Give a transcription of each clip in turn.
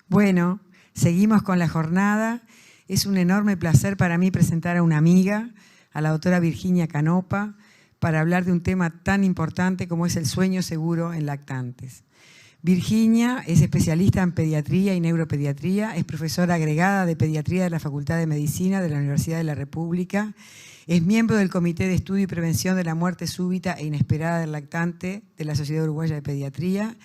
Bueno, seguimos con la jornada. Es un enorme placer para mí presentar a una amiga, a la doctora Virginia Canopa, para hablar de un tema tan importante como es el sueño seguro en lactantes. Virginia es especialista en pediatría y neuropediatría, es profesora agregada de pediatría de la Facultad de Medicina de la Universidad de la República, es miembro del Comité de Estudio y Prevención de la Muerte Súbita e Inesperada del Lactante de la Sociedad Uruguaya de Pediatría,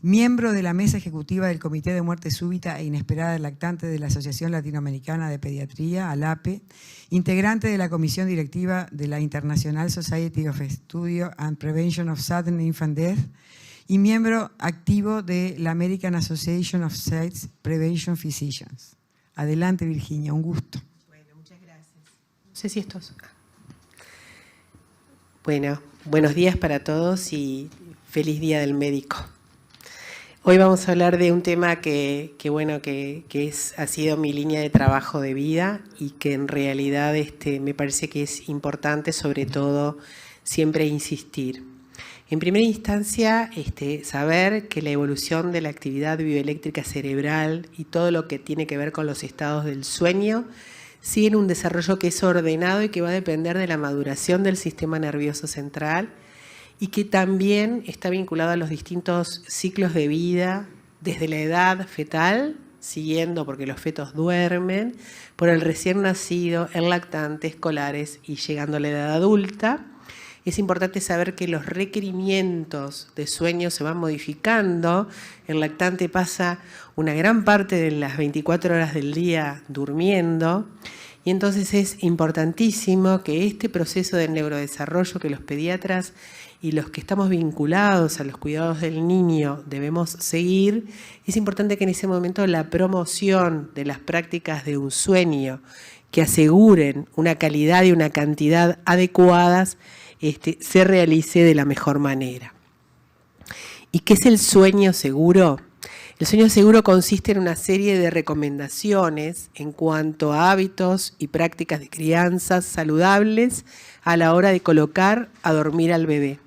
miembro de la Mesa Ejecutiva del Comité de Muerte Súbita e Inesperada del Lactante de la Asociación Latinoamericana de Pediatría, ALAPE, integrante de la Comisión Directiva de la International Society of Study and Prevention of Sudden Infant Death y miembro activo de la American Association of Sex Prevention Physicians. Adelante, Virginia, un gusto. Bueno, muchas gracias. No sé si esto es... Bueno, buenos días para todos y feliz Día del Médico. Hoy vamos a hablar de un tema que ha sido mi línea de trabajo de vida y que en realidad me parece que es importante, sobre todo, siempre insistir. En primera instancia, saber que la evolución de la actividad bioeléctrica cerebral y todo lo que tiene que ver con los estados del sueño siguen un desarrollo que es ordenado y que va a depender de la maduración del sistema nervioso central, y que también está vinculado a los distintos ciclos de vida, desde la edad fetal, siguiendo porque los fetos duermen, por el recién nacido, el lactante, escolares y llegando a la edad adulta. Es importante saber que los requerimientos de sueño se van modificando. El lactante pasa una gran parte de las 24 horas del día durmiendo. Y entonces es importantísimo que este proceso de neurodesarrollo que los pediatras y los que estamos vinculados a los cuidados del niño debemos seguir, es importante que en ese momento la promoción de las prácticas de un sueño que aseguren una calidad y una cantidad adecuadas se realice de la mejor manera. ¿Y qué es el sueño seguro? El sueño seguro consiste en una serie de recomendaciones en cuanto a hábitos y prácticas de crianza saludables a la hora de colocar a dormir al bebé.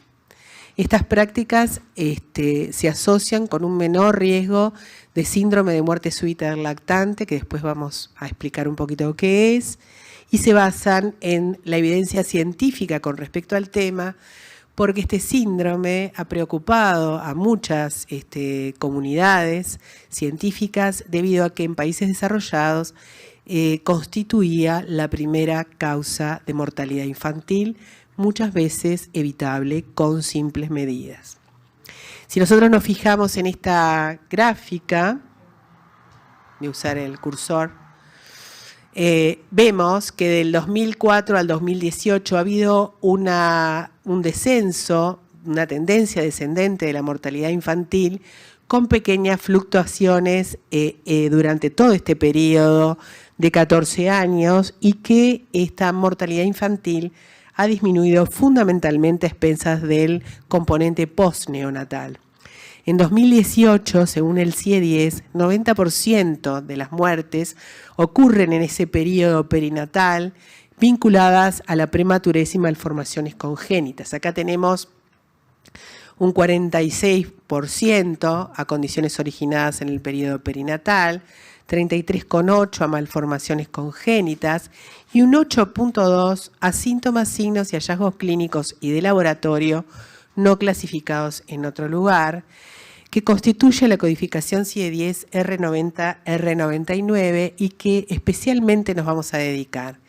Estas prácticas se asocian con un menor riesgo de síndrome de muerte súbita del lactante, que después vamos a explicar un poquito qué es, y se basan en la evidencia científica con respecto al tema, porque este síndrome ha preocupado a muchas comunidades científicas debido a que en países desarrollados constituía la primera causa de mortalidad infantil, muchas veces evitable con simples medidas. Si nosotros nos fijamos en esta gráfica, voy a usar el cursor, vemos que del 2004 al 2018 ha habido un descenso, una tendencia descendente de la mortalidad infantil con pequeñas fluctuaciones durante todo este periodo de 14 años y que esta mortalidad infantil ha disminuido fundamentalmente a expensas del componente postneonatal. En 2018, según el CIE-10, 90% de las muertes ocurren en ese periodo perinatal vinculadas a la prematurez y malformaciones congénitas. Acá tenemos un 46% a condiciones originadas en el periodo perinatal, 33,8% a malformaciones congénitas y un 8,2% a síntomas, signos y hallazgos clínicos y de laboratorio no clasificados en otro lugar, que constituye la codificación CIE-10 R90-R99 y que especialmente nos vamos a dedicar.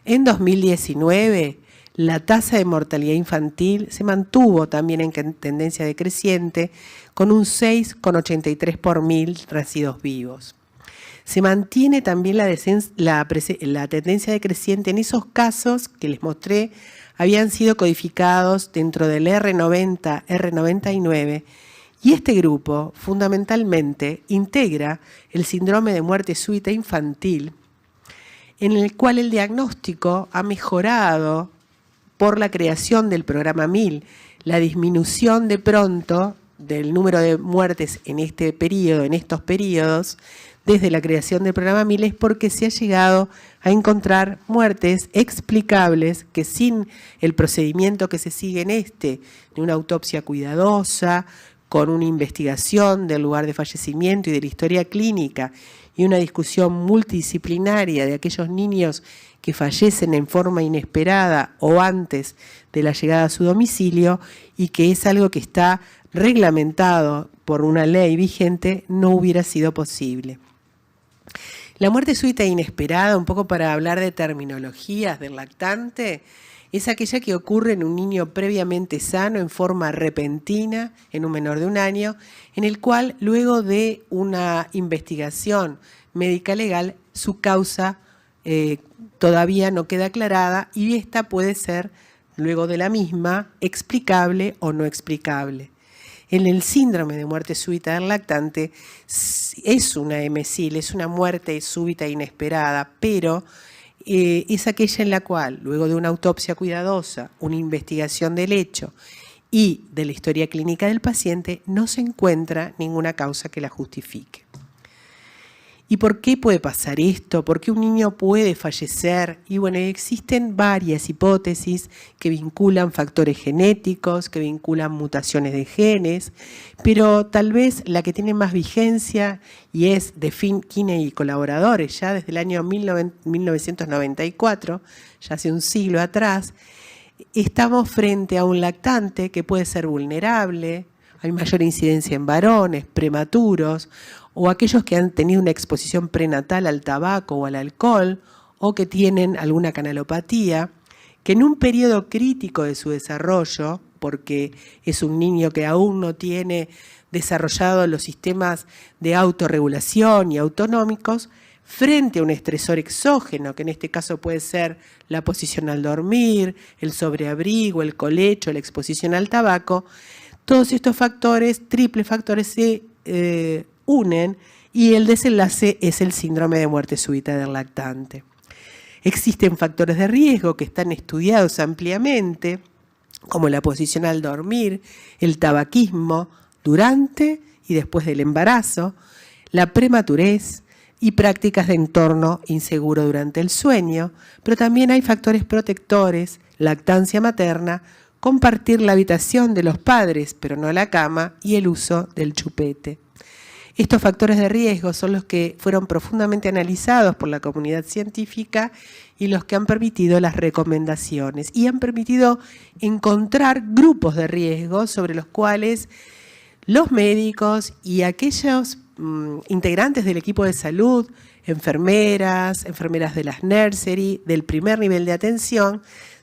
En 2019, la tasa de mortalidad infantil se mantuvo también en tendencia decreciente, con un 6,83 por 1000 nacidos vivos. Se mantiene también la tendencia decreciente en esos casos que les mostré habían sido codificados dentro del R90, R99, y este grupo fundamentalmente integra el síndrome de muerte súbita infantil, en el cual el diagnóstico ha mejorado por la creación del programa 1000, la disminución de pronto del número de muertes en este periodo, en estos periodos, desde la creación del programa 1000 es porque se ha llegado a encontrar muertes explicables que sin el procedimiento que se sigue en de una autopsia cuidadosa, con una investigación del lugar de fallecimiento y de la historia clínica y una discusión multidisciplinaria de aquellos niños que fallecen en forma inesperada o antes de la llegada a su domicilio, y que es algo que está reglamentado por una ley vigente, no hubiera sido posible. La muerte súbita e inesperada, un poco para hablar de terminologías del lactante, es aquella que ocurre en un niño previamente sano en forma repentina, en un menor de 1 año, en el cual luego de una investigación médica legal su causa todavía no queda aclarada, y esta puede ser, luego de la misma, explicable o no explicable. En el síndrome de muerte súbita del lactante es una MSIL, es una muerte súbita e inesperada, pero es aquella en la cual, luego de una autopsia cuidadosa, una investigación del hecho y de la historia clínica del paciente, no se encuentra ninguna causa que la justifique. ¿Y por qué puede pasar esto? ¿Por qué un niño puede fallecer? Y bueno, existen varias hipótesis que vinculan factores genéticos, que vinculan mutaciones de genes, pero tal vez la que tiene más vigencia, y es de Finn, Kinney y colaboradores, ya desde el año 1994, ya hace un siglo atrás, estamos frente a un lactante que puede ser vulnerable, hay mayor incidencia en varones, prematuros, o aquellos que han tenido una exposición prenatal al tabaco o al alcohol, o que tienen alguna canalopatía, que en un periodo crítico de su desarrollo, porque es un niño que aún no tiene desarrollados los sistemas de autorregulación y autonómicos, frente a un estresor exógeno, que en este caso puede ser la posición al dormir, el sobreabrigo, el colecho, la exposición al tabaco, todos estos factores, triples factores, se unen, y el desenlace es el síndrome de muerte súbita del lactante. Existen factores de riesgo que están estudiados ampliamente, como la posición al dormir, el tabaquismo durante y después del embarazo, la prematurez y prácticas de entorno inseguro durante el sueño, pero también hay factores protectores, lactancia materna, compartir la habitación de los padres, pero no la cama, y el uso del chupete. Estos factores de riesgo son los que fueron profundamente analizados por la comunidad científica y los que han permitido las recomendaciones y han permitido encontrar grupos de riesgo sobre los cuales los médicos y aquellos integrantes del equipo de salud, enfermeras de las nursery, del primer nivel de atención,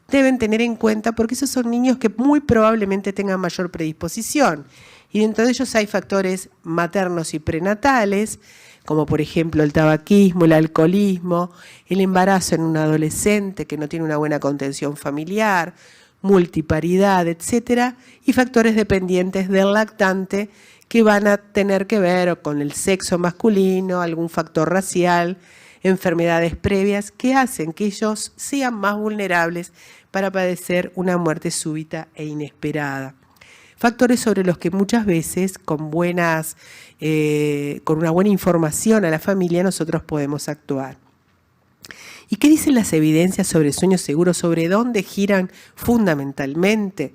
deben tener en cuenta, porque esos son niños que muy probablemente tengan mayor predisposición. Y dentro de ellos hay factores maternos y prenatales, como por ejemplo el tabaquismo, el alcoholismo, el embarazo en un adolescente que no tiene una buena contención familiar, multiparidad, etcétera, y factores dependientes del lactante que van a tener que ver con el sexo masculino, algún factor racial, enfermedades previas que hacen que ellos sean más vulnerables para padecer una muerte súbita e inesperada. Factores sobre los que muchas veces con una buena información a la familia nosotros podemos actuar. ¿Y qué dicen las evidencias sobre el sueño seguro? ¿Sobre dónde giran fundamentalmente?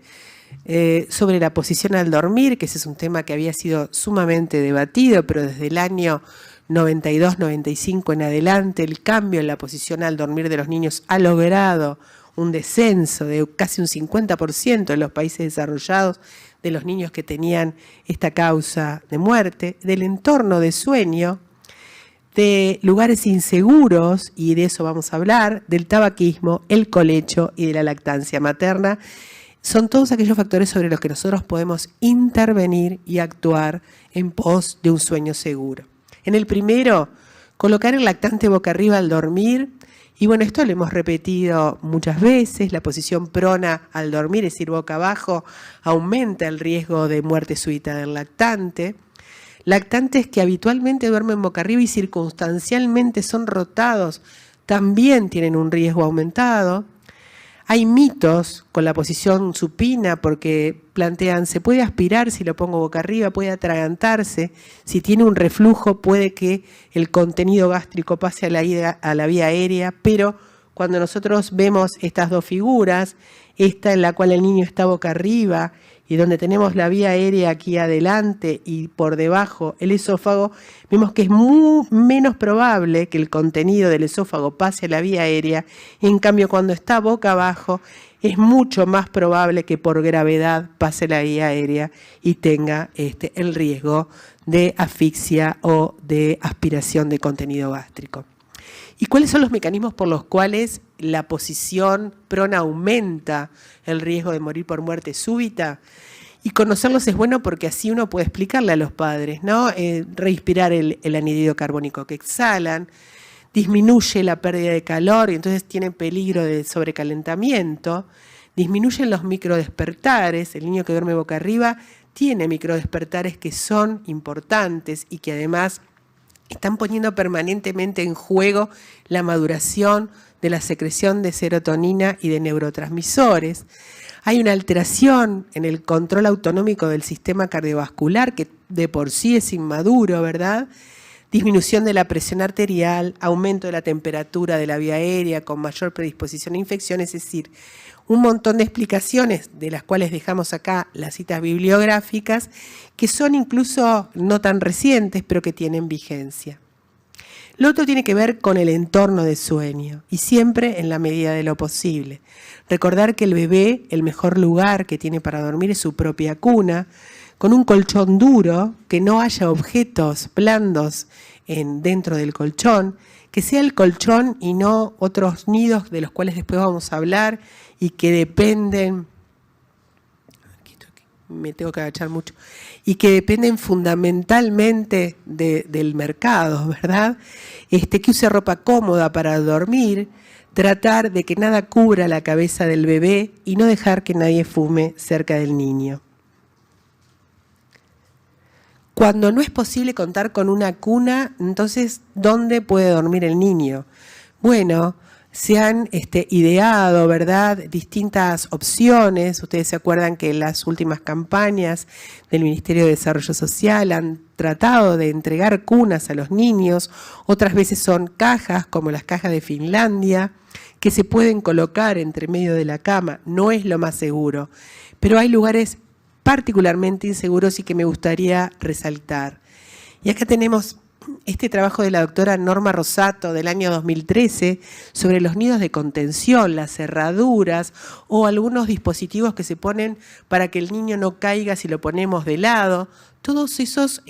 Sobre la posición al dormir, que ese es un tema que había sido sumamente debatido, pero desde el año 92-95 en adelante el cambio en la posición al dormir de los niños ha logrado un descenso de casi un 50% en los países desarrollados de los niños que tenían esta causa de muerte, del entorno de sueño, de lugares inseguros, y de eso vamos a hablar, del tabaquismo, el colecho y de la lactancia materna. Son todos aquellos factores sobre los que nosotros podemos intervenir y actuar en pos de un sueño seguro. En el primero, colocar el lactante boca arriba al dormir. Y bueno, esto lo hemos repetido muchas veces, la posición prona al dormir, es decir, boca abajo, aumenta el riesgo de muerte súbita del lactante. Lactantes que habitualmente duermen boca arriba y circunstancialmente son rotados, también tienen un riesgo aumentado. Hay mitos con la posición supina porque plantean, se puede aspirar si lo pongo boca arriba, puede atragantarse, si tiene un reflujo puede que el contenido gástrico pase a la vía aérea, pero cuando nosotros vemos estas dos figuras, esta en la cual el niño está boca arriba y donde tenemos la vía aérea aquí adelante y por debajo el esófago, vemos que es menos probable que el contenido del esófago pase a la vía aérea, y en cambio cuando está boca abajo es mucho más probable que por gravedad pase la vía aérea y tenga el riesgo de asfixia o de aspiración de contenido gástrico. ¿Y cuáles son los mecanismos por los cuales la posición prona aumenta el riesgo de morir por muerte súbita? Y conocerlos es bueno porque así uno puede explicarle a los padres, ¿no? Respirar el anhídrido carbónico que exhalan, disminuye la pérdida de calor y entonces tienen peligro de sobrecalentamiento, disminuyen los microdespertares, el niño que duerme boca arriba tiene microdespertares que son importantes y que además están poniendo permanentemente en juego la maduración de la secreción de serotonina y de neurotransmisores. Hay una alteración en el control autonómico del sistema cardiovascular que de por sí es inmaduro, ¿verdad? Disminución de la presión arterial, aumento de la temperatura de la vía aérea con mayor predisposición a infecciones, es decir, un montón de explicaciones de las cuales dejamos acá las citas bibliográficas que son incluso no tan recientes pero que tienen vigencia. Lo otro tiene que ver con el entorno de sueño y siempre en la medida de lo posible. Recordar que el bebé, el mejor lugar que tiene para dormir es su propia cuna, con un colchón duro, que no haya objetos blandos dentro del colchón, que sea el colchón y no otros nidos de los cuales después vamos a hablar y que dependen, me tengo que agachar mucho, y que dependen fundamentalmente del mercado, ¿verdad? Que use ropa cómoda para dormir, tratar de que nada cubra la cabeza del bebé y no dejar que nadie fume cerca del niño. Cuando no es posible contar con una cuna, entonces, ¿dónde puede dormir el niño? Bueno, se han ideado, ¿verdad?, distintas opciones. Ustedes se acuerdan que las últimas campañas del Ministerio de Desarrollo Social han tratado de entregar cunas a los niños. Otras veces son cajas, como las cajas de Finlandia, que se pueden colocar entre medio de la cama. No es lo más seguro, pero hay lugares particularmente inseguros y que me gustaría resaltar. Y acá tenemos este trabajo de la doctora Norma Rosato del año 2013 sobre los nidos de contención, las cerraduras o algunos dispositivos que se ponen para que el niño no caiga si lo ponemos de lado. Todos esos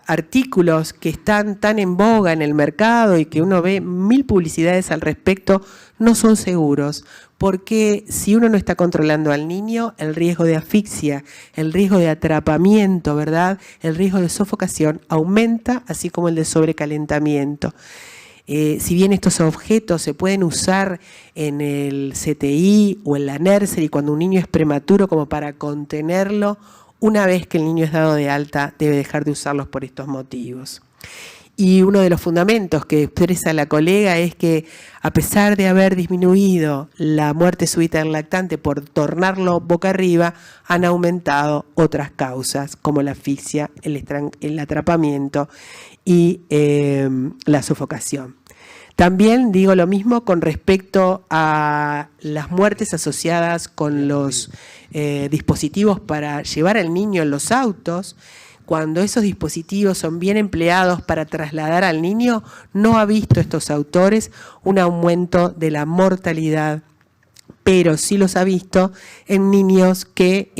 artículos que están tan en boga en el mercado y que uno ve 1000 publicidades al respecto no son seguros. Porque si uno no está controlando al niño, el riesgo de asfixia, el riesgo de atrapamiento, ¿verdad?, el riesgo de sofocación aumenta, así como el de sobrecalentamiento. Si bien estos objetos se pueden usar en el CTI o en la nursery cuando un niño es prematuro como para contenerlo, una vez que el niño es dado de alta debe dejar de usarlos por estos motivos. Y uno de los fundamentos que expresa la colega es que a pesar de haber disminuido la muerte súbita del lactante por tornarlo boca arriba, han aumentado otras causas como la asfixia, el atrapamiento y la sofocación. También digo lo mismo con respecto a las muertes asociadas con los dispositivos para llevar al niño en los autos. Cuando esos dispositivos son bien empleados para trasladar al niño, no ha visto estos autores un aumento de la mortalidad, pero sí los ha visto en niños que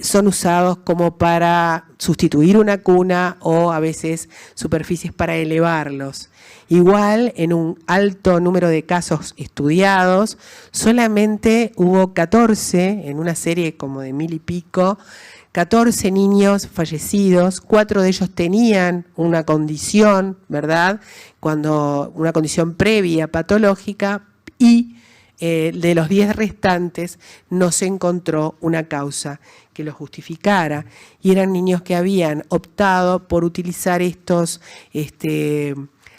son usados como para sustituir una cuna o a veces superficies para elevarlos. Igual, en un alto número de casos estudiados, solamente hubo 14, en una serie como de 1000 y pico, 14 niños fallecidos, 4 de ellos tenían una condición, ¿verdad?, una condición previa patológica, y de los 10 restantes no se encontró una causa que lo justificara, y eran niños que habían optado por utilizar estos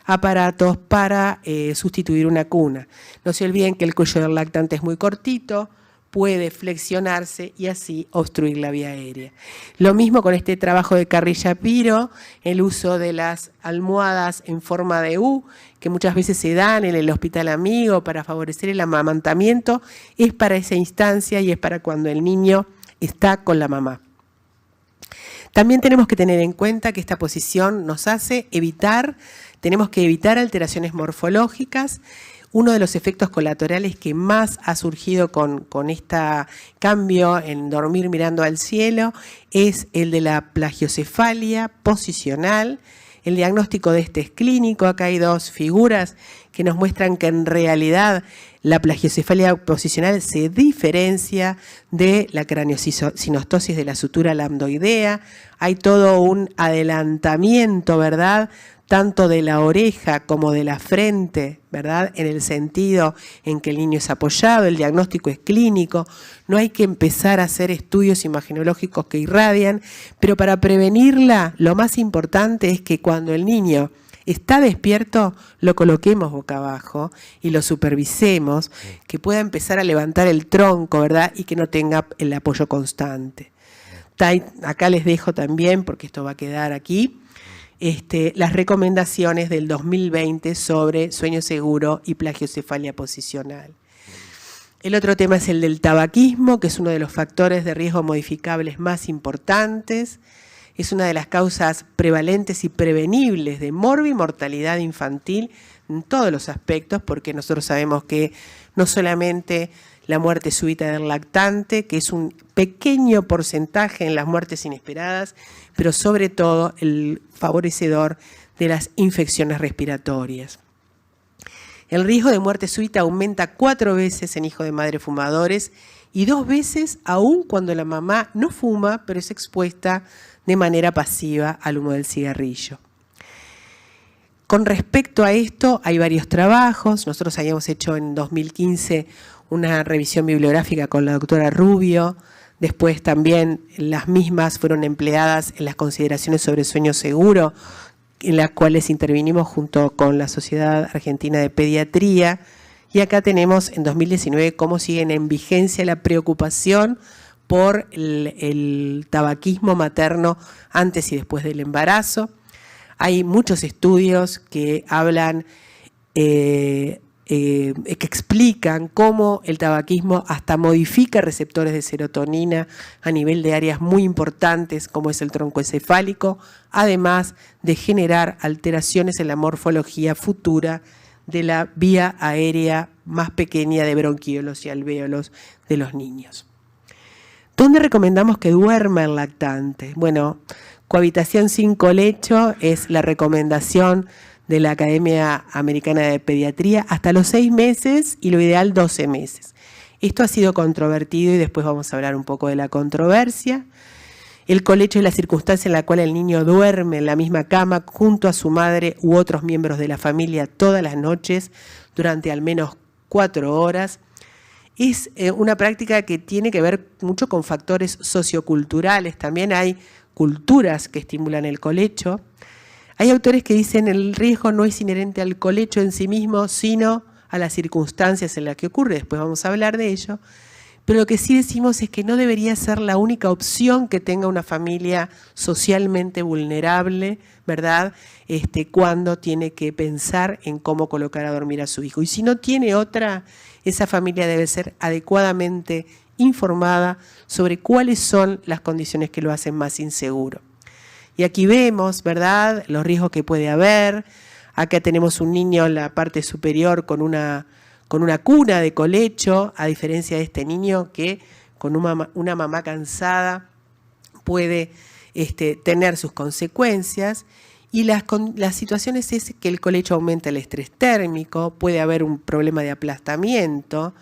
aparatos para sustituir una cuna. No se olviden que el cuello del lactante es muy cortito, puede flexionarse y así obstruir la vía aérea. Lo mismo con este trabajo de Carri-Shapiro, el uso de las almohadas en forma de U, que muchas veces se dan en el hospital amigo para favorecer el amamantamiento, es para esa instancia y es para cuando el niño está con la mamá. También tenemos que tener en cuenta que esta posición nos hace tenemos que evitar alteraciones morfológicas. Uno de los efectos colaterales que más ha surgido con este cambio en dormir mirando al cielo es el de la plagiocefalia posicional. El diagnóstico de este es clínico. Acá hay dos figuras que nos muestran que en realidad la plagiocefalia posicional se diferencia de la craneosinostosis de la sutura lambdoidea. Hay todo un adelantamiento, ¿verdad?, tanto de la oreja como de la frente, ¿verdad?, en el sentido en que el niño es apoyado, el diagnóstico es clínico, no hay que empezar a hacer estudios imagenológicos que irradian, pero para prevenirla lo más importante es que cuando el niño está despierto, lo coloquemos boca abajo y lo supervisemos, que pueda empezar a levantar el tronco, ¿verdad?, y que no tenga el apoyo constante. Acá les dejo también, porque esto va a quedar aquí, las recomendaciones del 2020 sobre sueño seguro y plagiocefalia posicional. El otro tema es el del tabaquismo, que es uno de los factores de riesgo modificables más importantes. Es una de las causas prevalentes y prevenibles de morbimortalidad infantil en todos los aspectos, porque nosotros sabemos que no solamente la muerte súbita del lactante, que es un pequeño porcentaje en las muertes inesperadas, pero sobre todo el favorecedor de las infecciones respiratorias. El riesgo de muerte súbita aumenta 4 veces en hijos de madres fumadores y 2 veces aún cuando la mamá no fuma, pero es expuesta de manera pasiva al humo del cigarrillo. Con respecto a esto, hay varios trabajos. Nosotros habíamos hecho en 2015 una revisión bibliográfica con la doctora Rubio. Después también las mismas fueron empleadas en las consideraciones sobre sueño seguro, en las cuales intervinimos junto con la Sociedad Argentina de Pediatría. Y acá tenemos en 2019 cómo siguen en vigencia la preocupación por el tabaquismo materno antes y después del embarazo. Hay muchos estudios que hablan, que explican cómo el tabaquismo hasta modifica receptores de serotonina a nivel de áreas muy importantes como es el tronco encefálico, además de generar alteraciones en la morfología futura de la vía aérea más pequeña de bronquiolos y alvéolos de los niños. ¿Dónde recomendamos que duerma el lactante? Bueno, cohabitación sin colecho es la recomendación de la Academia Americana de Pediatría hasta los 6 meses y lo ideal 12 meses. Esto ha sido controvertido y después vamos a hablar un poco de la controversia. El colecho es la circunstancia en la cual el niño duerme en la misma cama junto a su madre u otros miembros de la familia todas las noches durante al menos 4 horas. Es una práctica que tiene que ver mucho con factores socioculturales. También hay culturas que estimulan el colecho. Hay autores que dicen que el riesgo no es inherente al colecho en sí mismo, sino a las circunstancias en las que ocurre. Después vamos a hablar de ello. Pero lo que sí decimos es que no debería ser la única opción que tenga una familia socialmente vulnerable, ¿verdad?, cuando tiene que pensar en cómo colocar a dormir a su hijo. Y si no tiene otra, esa familia debe ser adecuadamente informada sobre cuáles son las condiciones que lo hacen más inseguro. Y aquí vemos, ¿verdad?, los riesgos que puede haber. Acá tenemos un niño en la parte superior con una cuna de colecho, a diferencia de este niño que con una mamá cansada puede tener sus consecuencias. Y las situaciones es que el colecho aumenta el estrés térmico, puede haber un problema de aplastamiento.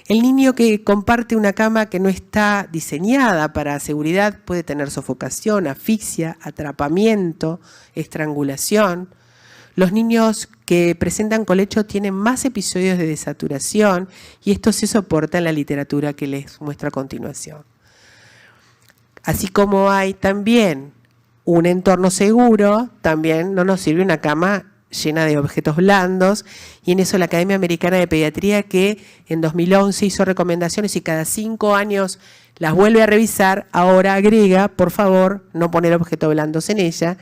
El niño que comparte una cama que no está diseñada para seguridad puede tener sofocación, asfixia, atrapamiento, estrangulación. Los niños que presentan colecho tienen más episodios de desaturación y esto se soporta en la literatura que les muestro a continuación. Así como hay también un entorno seguro, también no nos sirve una cama llena de objetos blandos, y en eso la Academia Americana de Pediatría, que en 2011 hizo recomendaciones y cada 5 años las vuelve a revisar, ahora agrega, por favor, no poner objetos blandos en ella.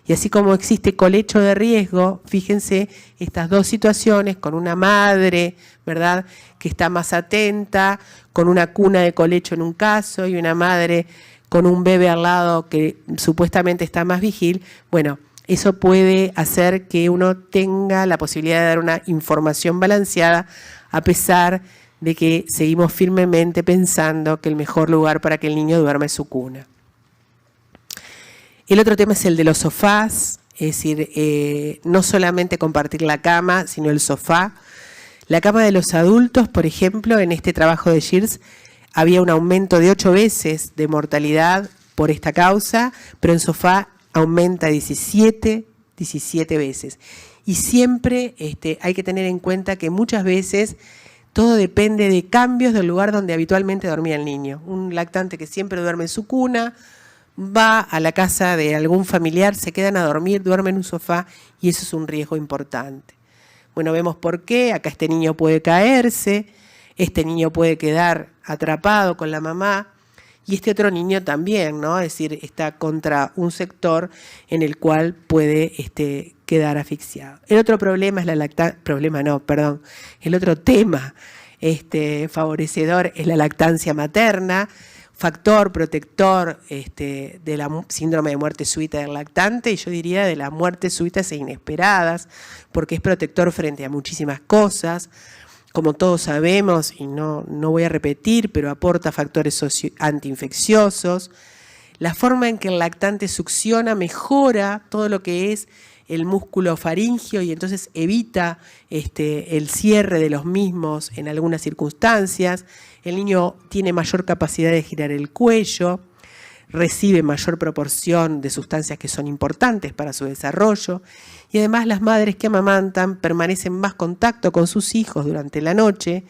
Y así como existe colecho de riesgo, fíjense estas dos situaciones, con una madre, ¿verdad?, que está más atenta, con una cuna de colecho en un caso y una madre con un bebé al lado que supuestamente está más vigil. Bueno, eso puede hacer que uno tenga la posibilidad de dar una información balanceada, a pesar de que seguimos firmemente pensando que el mejor lugar para que el niño duerma es su cuna. El otro tema es el de los sofás, es decir, no solamente compartir la cama, sino el sofá. La cama de los adultos, por ejemplo, en este trabajo de Shears, había un aumento de 8 veces de mortalidad por esta causa, pero en sofá aumenta 17 veces. Y siempre hay que tener en cuenta que muchas veces todo depende de cambios del lugar donde habitualmente dormía el niño. Un lactante que siempre duerme en su cuna, va a la casa de algún familiar, se quedan a dormir, duermen en un sofá, y eso es un riesgo importante. Bueno, vemos por qué. Acá este niño puede caerse, este niño puede quedar atrapado con la mamá, y este otro niño también, ¿no? Es decir, está contra un sector en el cual puede quedar asfixiado. El otro problema es la lactancia, el otro tema favorecedor es la lactancia materna, factor protector de la síndrome de muerte súbita del lactante, y yo diría de las muertes súbitas e inesperadas, porque es protector frente a muchísimas cosas. Como todos sabemos, y no voy a repetir, pero aporta factores antiinfecciosos. La forma en que el lactante succiona mejora todo lo que es el músculo faríngeo y entonces evita el cierre de los mismos en algunas circunstancias. El niño tiene mayor capacidad de girar el cuello, recibe mayor proporción de sustancias que son importantes para su desarrollo, y además las madres que amamantan permanecen más contacto con sus hijos durante la noche,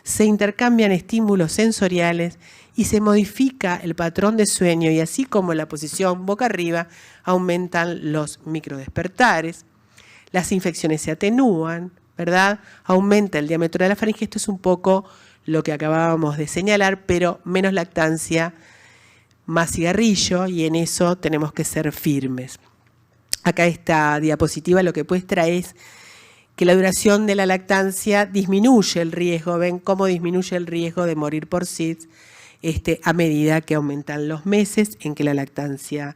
se intercambian estímulos sensoriales y se modifica el patrón de sueño, y así como la posición boca arriba aumentan los microdespertares, las infecciones se atenúan, ¿verdad? Aumenta el diámetro de la faringe. Esto es un poco lo que acabábamos de señalar, pero menos lactancia, más cigarrillo, y en eso tenemos que ser firmes. Acá esta diapositiva lo que muestra es que la duración de la lactancia disminuye el riesgo. Ven cómo disminuye el riesgo de morir por SIDS a medida que aumentan los meses en que la lactancia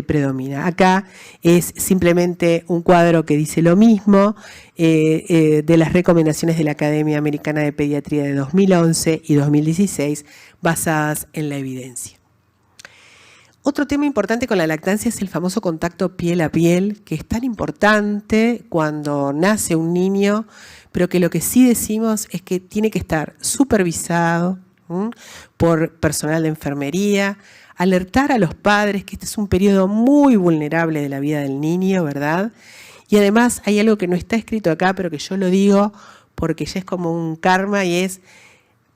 predomina. Acá es simplemente un cuadro que dice lo mismo de las recomendaciones de la Academia Americana de Pediatría de 2011 y 2016 basadas en la evidencia. Otro tema importante con la lactancia es el famoso contacto piel a piel, que es tan importante cuando nace un niño, pero que lo que sí decimos es que tiene que estar supervisado por personal de enfermería, alertar a los padres que este es un periodo muy vulnerable de la vida del niño, ¿verdad? Y además hay algo que no está escrito acá, pero que yo lo digo porque ya es como un karma, y es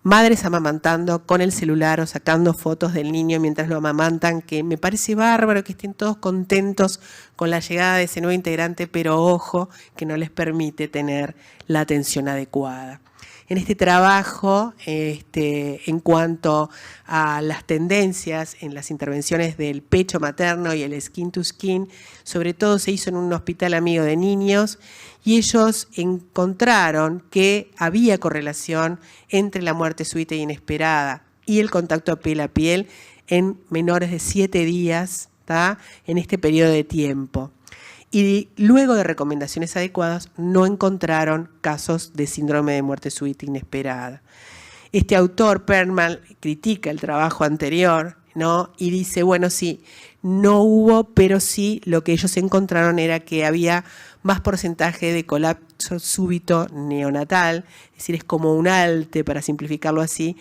madres amamantando con el celular o sacando fotos del niño mientras lo amamantan, que me parece bárbaro que estén todos contentos con la llegada de ese nuevo integrante, pero ojo, que no les permite tener la atención adecuada. En este trabajo, en cuanto a las tendencias en las intervenciones del pecho materno y el skin to skin, sobre todo se hizo en un hospital amigo de niños, y ellos encontraron que había correlación entre la muerte súbita e inesperada y el contacto piel a piel en menores de 7 días, ¿tá?, en este periodo de tiempo. Y luego de recomendaciones adecuadas no encontraron casos de síndrome de muerte súbita inesperada. Este autor, Perlman, critica el trabajo anterior, ¿no?, y dice, bueno, sí, no hubo, pero sí lo que ellos encontraron era que había más porcentaje de colapso súbito neonatal, es decir, es como un ALTE, para simplificarlo así,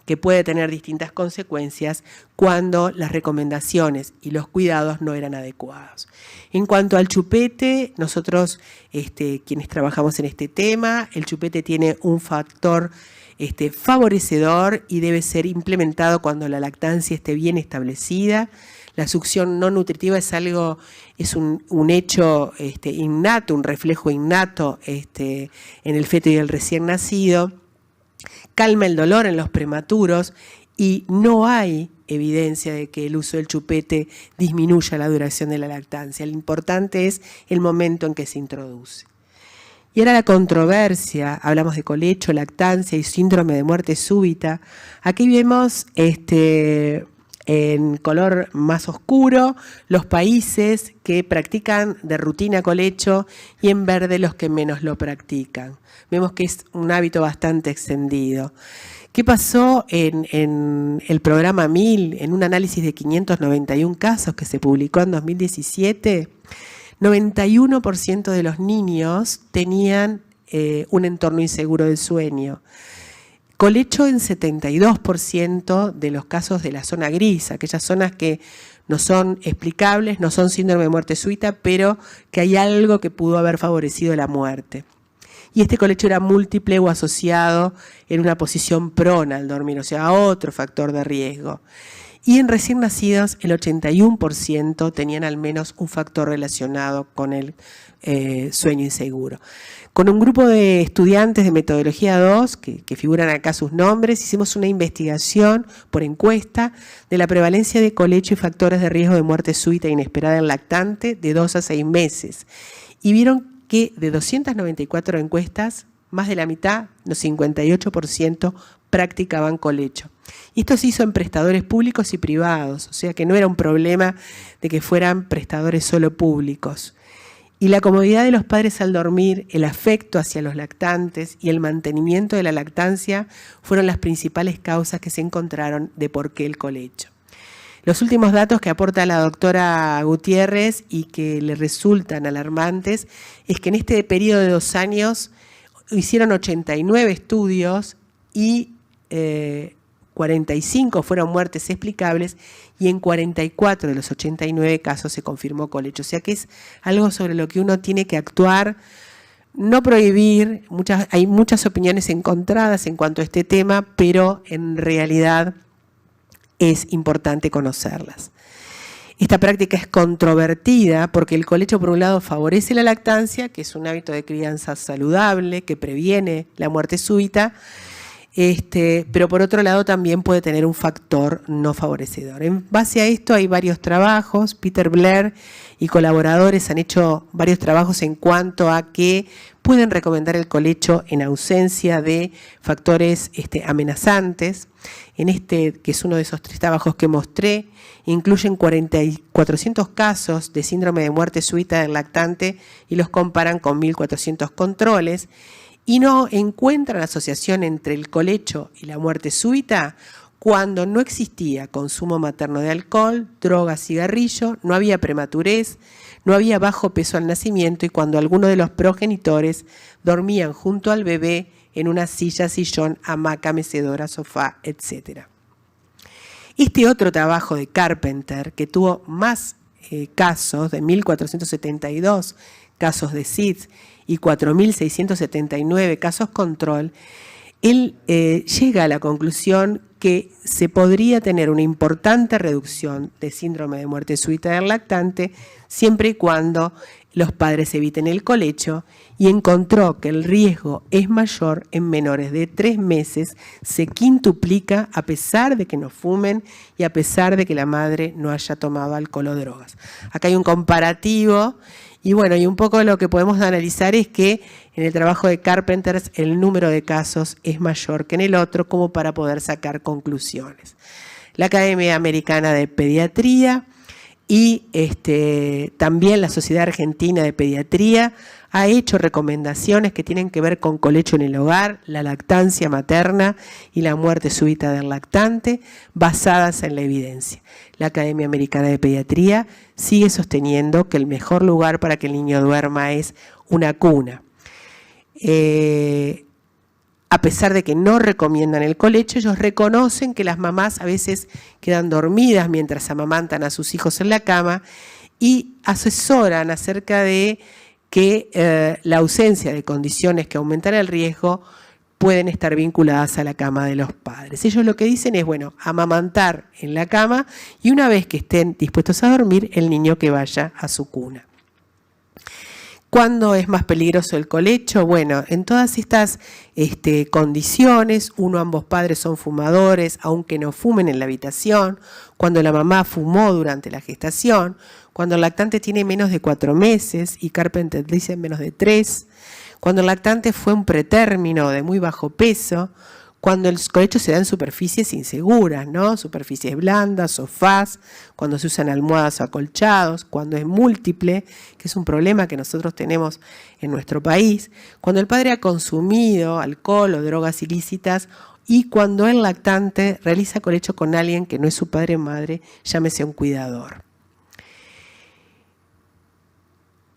que puede tener distintas consecuencias cuando las recomendaciones y los cuidados no eran adecuados. En cuanto al chupete, nosotros, quienes trabajamos en este tema, el chupete tiene un factor favorecedor y debe ser implementado cuando la lactancia esté bien establecida. La succión no nutritiva es un hecho innato, un reflejo innato en el feto y el recién nacido. Calma el dolor en los prematuros y no hay evidencia de que el uso del chupete disminuya la duración de la lactancia. Lo importante es el momento en que se introduce. Y ahora la controversia, hablamos de colecho, lactancia y síndrome de muerte súbita. Aquí vemos en color más oscuro los países que practican de rutina colecho y en verde los que menos lo practican. Vemos que es un hábito bastante extendido. ¿Qué pasó en el programa 1000, en un análisis de 591 casos que se publicó en 2017? 91% de los niños tenían un entorno inseguro del sueño. Colecho en 72% de los casos de la zona gris, aquellas zonas que no son explicables, no son síndrome de muerte súbita, pero que hay algo que pudo haber favorecido la muerte. Y este colecho era múltiple o asociado en una posición prona al dormir, o sea, a otro factor de riesgo. Y en recién nacidos, el 81% tenían al menos un factor relacionado con el sueño inseguro. Con un grupo de estudiantes de metodología 2, que figuran acá sus nombres, hicimos una investigación por encuesta de la prevalencia de colecho y factores de riesgo de muerte súbita e inesperada en lactante de 2 a 6 meses. Y vieron que de 294 encuestas, más de la mitad, el 58%, practicaban colecho. Y esto se hizo en prestadores públicos y privados, o sea que no era un problema de que fueran prestadores solo públicos. Y la comodidad de los padres al dormir, el afecto hacia los lactantes y el mantenimiento de la lactancia fueron las principales causas que se encontraron de por qué el colecho. Los últimos datos que aporta la doctora Gutiérrez y que le resultan alarmantes es que en este periodo de 2 años hicieron 89 estudios y 45 fueron muertes explicables y en 44 de los 89 casos se confirmó colecho. O sea que es algo sobre lo que uno tiene que actuar, no prohibir. Hay muchas opiniones encontradas en cuanto a este tema, pero en realidad es importante conocerlas. Esta práctica es controvertida porque el colecho, por un lado, favorece la lactancia, que es un hábito de crianza saludable, que previene la muerte súbita, pero por otro lado también puede tener un factor no favorecedor. En base a esto hay varios trabajos. Peter Blair y colaboradores han hecho varios trabajos en cuanto a que pueden recomendar el colecho en ausencia de factores amenazantes. En que es uno de esos 3 trabajos que mostré, incluyen 400 casos de síndrome de muerte súbita del lactante y los comparan con 1.400 controles. Y no encuentran asociación entre el colecho y la muerte súbita cuando no existía consumo materno de alcohol, droga, cigarrillo, no había prematurez, no había bajo peso al nacimiento y cuando alguno de los progenitores dormían junto al bebé en una silla, sillón, hamaca, mecedora, sofá, etc. Este otro trabajo de Carpenter, que tuvo más casos, de 1.472 casos de SIDS, y 4.679 casos control, él llega a la conclusión que se podría tener una importante reducción de síndrome de muerte súbita del lactante siempre y cuando los padres eviten el colecho y encontró que el riesgo es mayor en menores de 3 meses, se quintuplica a pesar de que no fumen y a pesar de que la madre no haya tomado alcohol o drogas. Acá hay un comparativo. Y bueno, y un poco lo que podemos analizar es que en el trabajo de Carpenter el número de casos es mayor que en el otro, como para poder sacar conclusiones. La Academia Americana de Pediatría y también la Sociedad Argentina de Pediatría ha hecho recomendaciones que tienen que ver con colecho en el hogar, la lactancia materna y la muerte súbita del lactante, basadas en la evidencia. La Academia Americana de Pediatría sigue sosteniendo que el mejor lugar para que el niño duerma es una cuna. A pesar de que no recomiendan el colecho, ellos reconocen que las mamás a veces quedan dormidas mientras amamantan a sus hijos en la cama y asesoran acerca de que la ausencia de condiciones que aumentan el riesgo pueden estar vinculadas a la cama de los padres. Ellos lo que dicen es, bueno, amamantar en la cama y una vez que estén dispuestos a dormir, el niño que vaya a su cuna. ¿Cuándo es más peligroso el colecho? Bueno, en todas estas condiciones, uno o ambos padres son fumadores, aunque no fumen en la habitación, cuando la mamá fumó durante la gestación, cuando el lactante tiene menos de 4 meses y Carpenter dice menos de 3, cuando el lactante fue un pretérmino de muy bajo peso, cuando el colecho se da en superficies inseguras, ¿no? Superficies blandas, sofás, cuando se usan almohadas o acolchados, cuando es múltiple, que es un problema que nosotros tenemos en nuestro país, cuando el padre ha consumido alcohol o drogas ilícitas y cuando el lactante realiza colecho con alguien que no es su padre o madre, llámese un cuidador.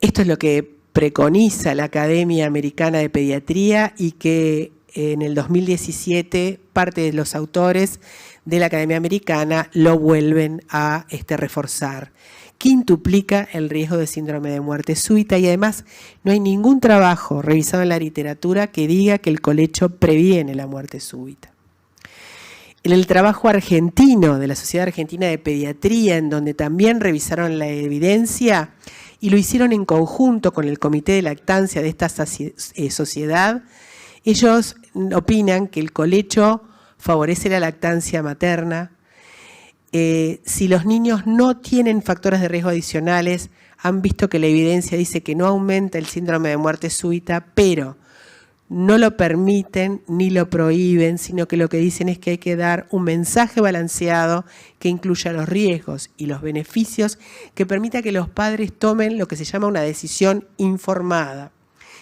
Esto es lo que preconiza la Academia Americana de Pediatría y que en el 2017 parte de los autores de la Academia Americana lo vuelven a reforzar. Quintuplica el riesgo de síndrome de muerte súbita y además no hay ningún trabajo revisado en la literatura que diga que el colecho previene la muerte súbita. En el trabajo argentino de la Sociedad Argentina de Pediatría, en donde también revisaron la evidencia y lo hicieron en conjunto con el Comité de Lactancia de esta sociedad, ellos opinan que el colecho favorece la lactancia materna. Si los niños no tienen factores de riesgo adicionales, han visto que la evidencia dice que no aumenta el síndrome de muerte súbita, pero no lo permiten ni lo prohíben, sino que lo que dicen es que hay que dar un mensaje balanceado que incluya los riesgos y los beneficios, que permita que los padres tomen lo que se llama una decisión informada.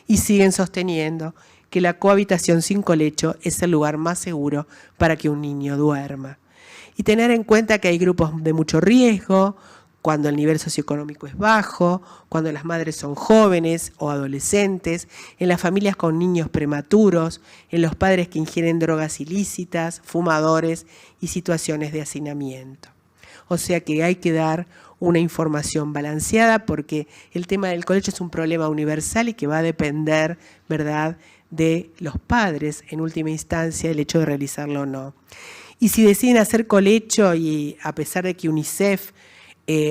Y siguen sosteniendo que la cohabitación sin colecho es el lugar más seguro para que un niño duerma. Y tener en cuenta que hay grupos de mucho riesgo, cuando el nivel socioeconómico es bajo, cuando las madres son jóvenes o adolescentes, en las familias con niños prematuros, en los padres que ingieren drogas ilícitas, fumadores y situaciones de hacinamiento. O sea que hay que dar una información balanceada porque el tema del colecho es un problema universal y que va a depender, ¿verdad?, de los padres, en última instancia, el hecho de realizarlo o no. Y si deciden hacer colecho y a pesar de que UNICEF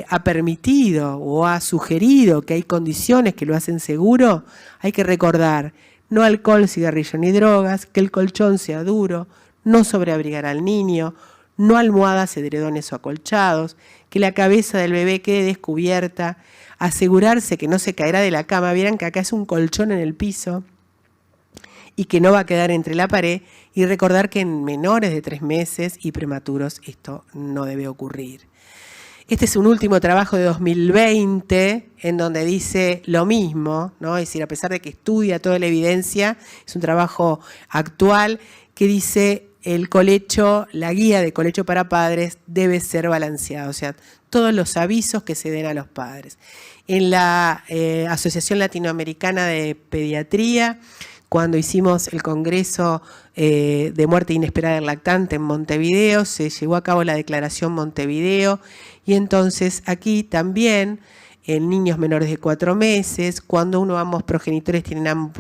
ha permitido o ha sugerido que hay condiciones que lo hacen seguro, hay que recordar, no alcohol, cigarrillo ni drogas, que el colchón sea duro, no sobreabrigar al niño, no almohadas, edredones o acolchados, que la cabeza del bebé quede descubierta, asegurarse que no se caerá de la cama, vieran que acá es un colchón en el piso, y que no va a quedar entre la pared, y recordar que en menores de 3 meses y prematuros esto no debe ocurrir. Este es un último trabajo de 2020 en donde dice lo mismo, ¿no? Es decir, a pesar de que estudia toda la evidencia, es un trabajo actual que dice el colecho, la guía de colecho para padres debe ser balanceada, o sea, todos los avisos que se den a los padres. En la Asociación Latinoamericana de Pediatría, cuando hicimos el Congreso de Muerte Inesperada del Lactante en Montevideo, se llevó a cabo la Declaración Montevideo y entonces aquí también en niños menores de 4 meses, cuando uno o ambos progenitores tienen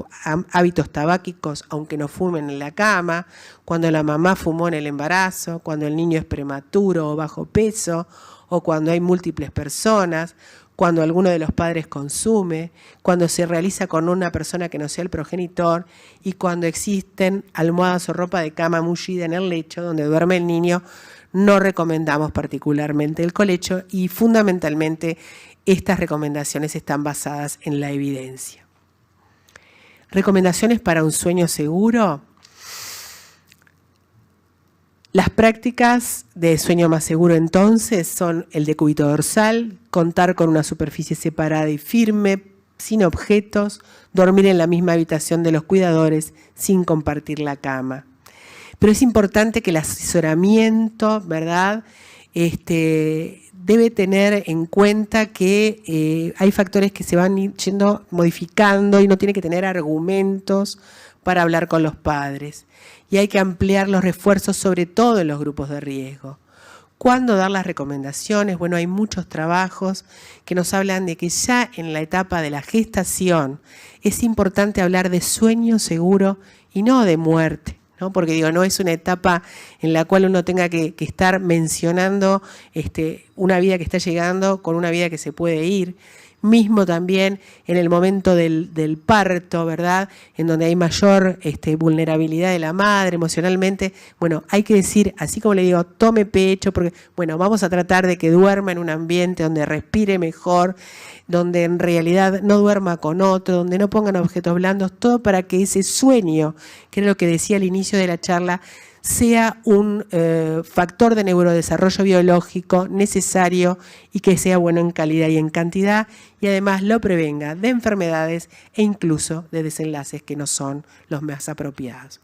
hábitos tabáquicos, aunque no fumen en la cama, cuando la mamá fumó en el embarazo, cuando el niño es prematuro o bajo peso, o cuando hay múltiples personas, cuando alguno de los padres consume, cuando se realiza con una persona que no sea el progenitor y cuando existen almohadas o ropa de cama mullida en el lecho donde duerme el niño, no recomendamos particularmente el colecho y fundamentalmente estas recomendaciones están basadas en la evidencia. ¿Recomendaciones para un sueño seguro? Las prácticas de sueño más seguro entonces son el decúbito dorsal, contar con una superficie separada y firme, sin objetos, dormir en la misma habitación de los cuidadores sin compartir la cama. Pero es importante que el asesoramiento, ¿verdad?, debe tener en cuenta que hay factores que se van yendo modificando y no tiene que tener argumentos para hablar con los padres. Y hay que ampliar los refuerzos, sobre todo en los grupos de riesgo. ¿Cuándo dar las recomendaciones? Bueno, hay muchos trabajos que nos hablan de que ya en la etapa de la gestación es importante hablar de sueño seguro y no de muerte, ¿no? Porque no es una etapa en la cual uno tenga que estar mencionando una vida que está llegando con una vida que se puede ir. Mismo también en el momento del parto, ¿verdad? En donde hay mayor vulnerabilidad de la madre emocionalmente. Bueno, hay que decir, así como le digo, tome pecho, porque, bueno, vamos a tratar de que duerma en un ambiente donde respire mejor, donde en realidad no duerma con otro, donde no pongan objetos blandos, todo para que ese sueño, que era lo que decía al inicio de la charla, sea un factor de neurodesarrollo biológico necesario y que sea bueno en calidad y en cantidad, y además lo prevenga de enfermedades e incluso de desenlaces que no son los más apropiados.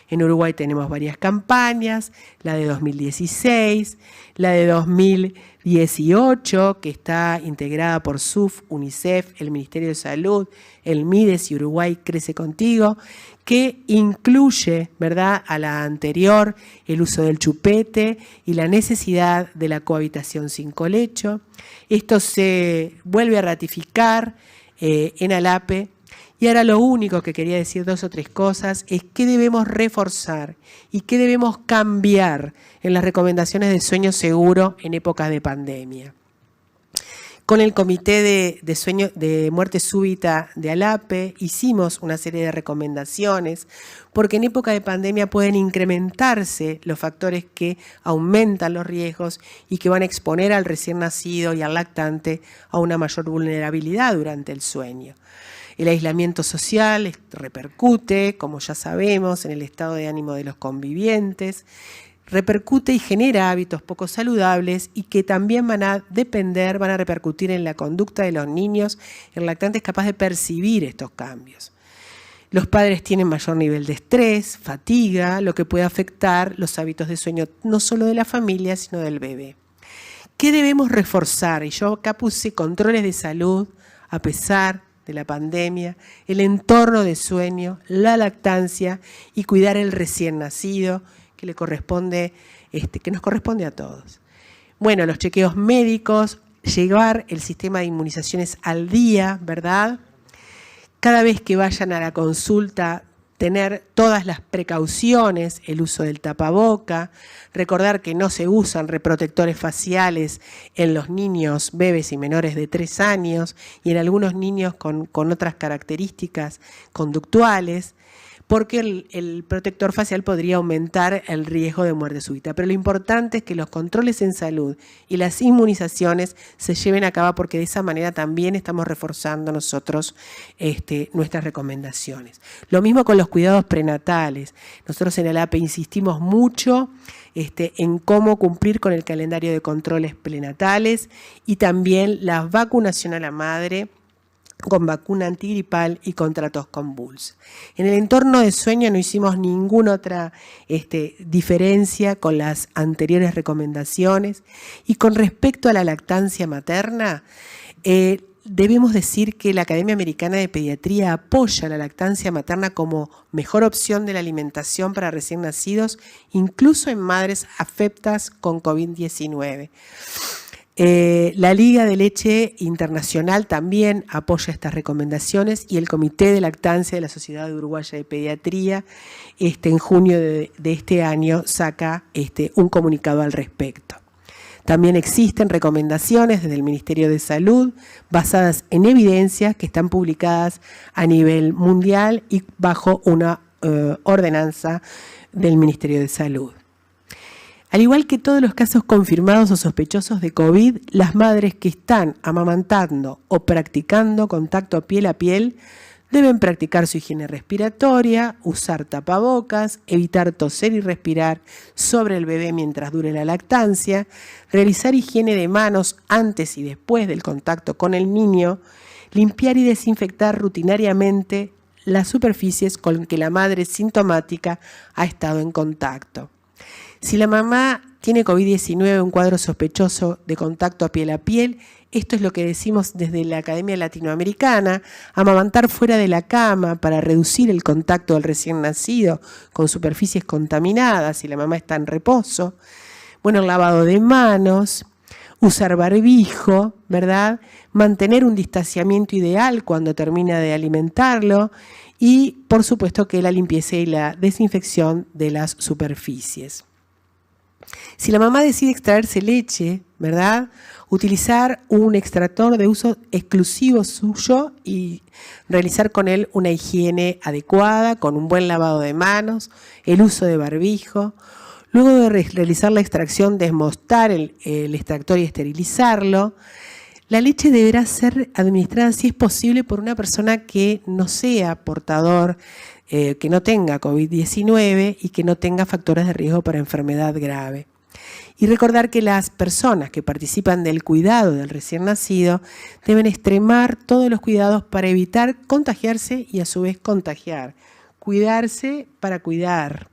En Uruguay tenemos varias campañas, la de 2016, la de 2018, que está integrada por SUF, UNICEF, el Ministerio de Salud, el MIDES y Uruguay Crece Contigo, que incluye, ¿verdad?, a la anterior, el uso del chupete y la necesidad de la cohabitación sin colecho. Esto se vuelve a ratificar en ALAPE. Y ahora lo único que quería decir, 2 o 3 cosas, es qué debemos reforzar y qué debemos cambiar en las recomendaciones de sueño seguro en épocas de pandemia. Con el Comité de Muerte Súbita de ALAPE hicimos una serie de recomendaciones porque en época de pandemia pueden incrementarse los factores que aumentan los riesgos y que van a exponer al recién nacido y al lactante a una mayor vulnerabilidad durante el sueño. El aislamiento social repercute, como ya sabemos, en el estado de ánimo de los convivientes, repercute y genera hábitos poco saludables y que también van a repercutir en la conducta de los niños. El lactante es capaz de percibir estos cambios. Los padres tienen mayor nivel de estrés, fatiga, lo que puede afectar los hábitos de sueño no solo de la familia, sino del bebé. ¿Qué debemos reforzar? Y yo acá puse controles de salud a pesar de la pandemia, el entorno de sueño, la lactancia y cuidar el recién nacido que nos corresponde a todos. Bueno, los chequeos médicos, llevar el sistema de inmunizaciones al día, ¿verdad? Cada vez que vayan a la consulta, tener todas las precauciones, el uso del tapaboca, recordar que no se usan reprotectores faciales en los niños, bebés y menores de 3 años y en algunos niños con otras características conductuales, porque el protector facial podría aumentar el riesgo de muerte súbita. Pero lo importante es que los controles en salud y las inmunizaciones se lleven a cabo porque de esa manera también estamos reforzando nosotros nuestras recomendaciones. Lo mismo con los cuidados prenatales. Nosotros en ALAPE insistimos mucho en cómo cumplir con el calendario de controles prenatales y también la vacunación a la madre con vacuna antigripal y contra tos convulsa. En el entorno de sueño no hicimos ninguna otra diferencia con las anteriores recomendaciones. Y con respecto a la lactancia materna, debemos decir que la Academia Americana de Pediatría apoya la lactancia materna como mejor opción de la alimentación para recién nacidos, incluso en madres afectadas con COVID-19. La Liga de Leche Internacional también apoya estas recomendaciones y el Comité de Lactancia de la Sociedad Uruguaya de Pediatría en junio de este año saca un comunicado al respecto. También existen recomendaciones desde el Ministerio de Salud basadas en evidencias que están publicadas a nivel mundial y bajo una ordenanza del Ministerio de Salud. Al igual que todos los casos confirmados o sospechosos de COVID, las madres que están amamantando o practicando contacto piel a piel deben practicar su higiene respiratoria, usar tapabocas, evitar toser y respirar sobre el bebé mientras dure la lactancia, realizar higiene de manos antes y después del contacto con el niño, limpiar y desinfectar rutinariamente las superficies con que la madre sintomática ha estado en contacto. Si la mamá tiene COVID-19, un cuadro sospechoso de contacto piel a piel, esto es lo que decimos desde la Academia Latinoamericana, amamantar fuera de la cama para reducir el contacto del recién nacido con superficies contaminadas si la mamá está en reposo. Bueno, el lavado de manos, usar barbijo, ¿verdad? Mantener un distanciamiento ideal cuando termina de alimentarlo y, por supuesto, que la limpieza y la desinfección de las superficies. Si la mamá decide extraerse leche, ¿verdad? Utilizar un extractor de uso exclusivo suyo y realizar con él una higiene adecuada, con un buen lavado de manos, el uso de barbijo. Luego de realizar la extracción, desmostar el extractor y esterilizarlo. La leche deberá ser administrada, si es posible, por una persona que no sea portador, que no tenga COVID-19 y que no tenga factores de riesgo para enfermedad grave. Y recordar que las personas que participan del cuidado del recién nacido deben extremar todos los cuidados para evitar contagiarse y a su vez contagiar. Cuidarse para cuidar.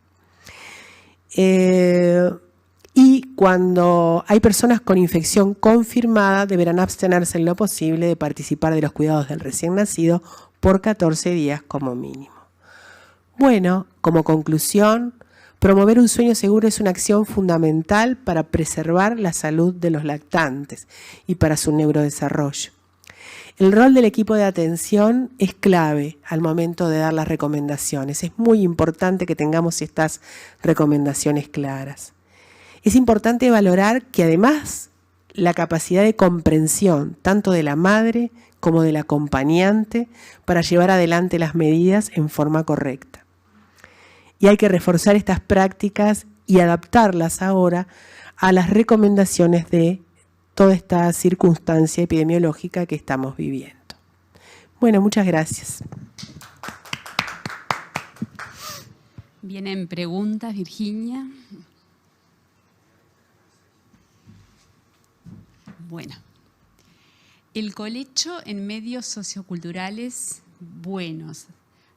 Y cuando hay personas con infección confirmada, deberán abstenerse en lo posible de participar de los cuidados del recién nacido por 14 días como mínimo. Bueno, como conclusión, promover un sueño seguro es una acción fundamental para preservar la salud de los lactantes y para su neurodesarrollo. El rol del equipo de atención es clave al momento de dar las recomendaciones. Es muy importante que tengamos estas recomendaciones claras. Es importante valorar que además la capacidad de comprensión tanto de la madre como del acompañante para llevar adelante las medidas en forma correcta. Y hay que reforzar estas prácticas y adaptarlas ahora a las recomendaciones de toda esta circunstancia epidemiológica que estamos viviendo. Bueno, muchas gracias. Vienen preguntas, Virginia. Bueno, el colecho en medios socioculturales buenos,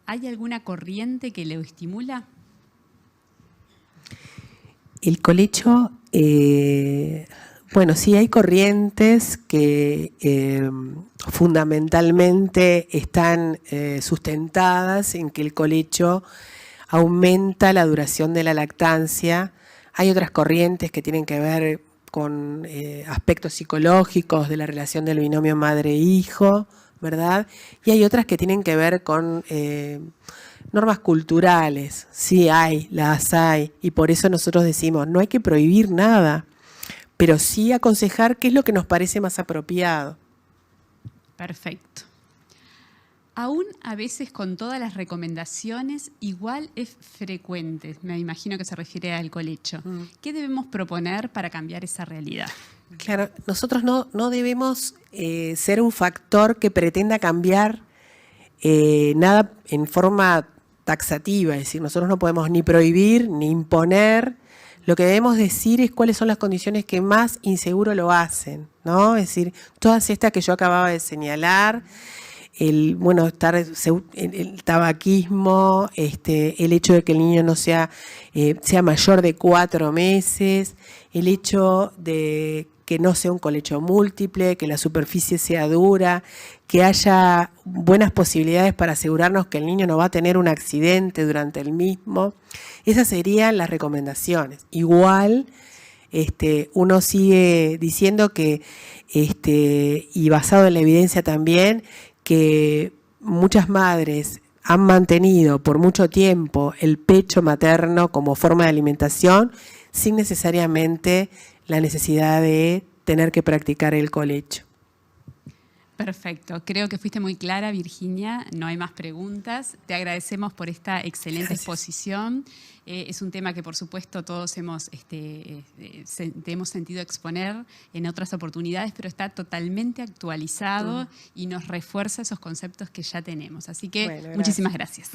¿hay alguna corriente que lo estimula? El colecho, bueno, sí hay corrientes que fundamentalmente están sustentadas en que el colecho aumenta la duración de la lactancia. Hay otras corrientes que tienen que ver con aspectos psicológicos de la relación del binomio madre-hijo, ¿verdad? Y hay otras que tienen que ver con normas culturales. Sí hay, las hay, y por eso nosotros decimos, no hay que prohibir nada, pero sí aconsejar qué es lo que nos parece más apropiado. Perfecto. Aún a veces con todas las recomendaciones, igual es frecuente, me imagino que se refiere al colecho. ¿Qué debemos proponer para cambiar esa realidad? Claro, nosotros no debemos ser un factor que pretenda cambiar nada en forma taxativa, es decir, nosotros no podemos ni prohibir ni imponer. Lo que debemos decir es cuáles son las condiciones que más inseguro lo hacen, ¿no? Es decir, todas estas que yo acababa de señalar, el tabaquismo, el hecho de que el niño no sea mayor de 4 meses, el hecho de que no sea un colecho múltiple, que la superficie sea dura, que haya buenas posibilidades para asegurarnos que el niño no va a tener un accidente durante el mismo. Esas serían las recomendaciones. Igual, uno sigue diciendo que, y basado en la evidencia también, que muchas madres han mantenido por mucho tiempo el pecho materno como forma de alimentación sin necesariamente la necesidad de tener que practicar el colecho. Perfecto, creo que fuiste muy clara, Virginia, no hay más preguntas. Te agradecemos por esta excelente exposición. Es un tema que por supuesto todos hemos sentido exponer en otras oportunidades, pero está totalmente actualizado y nos refuerza esos conceptos que ya tenemos. Así que muchísimas gracias.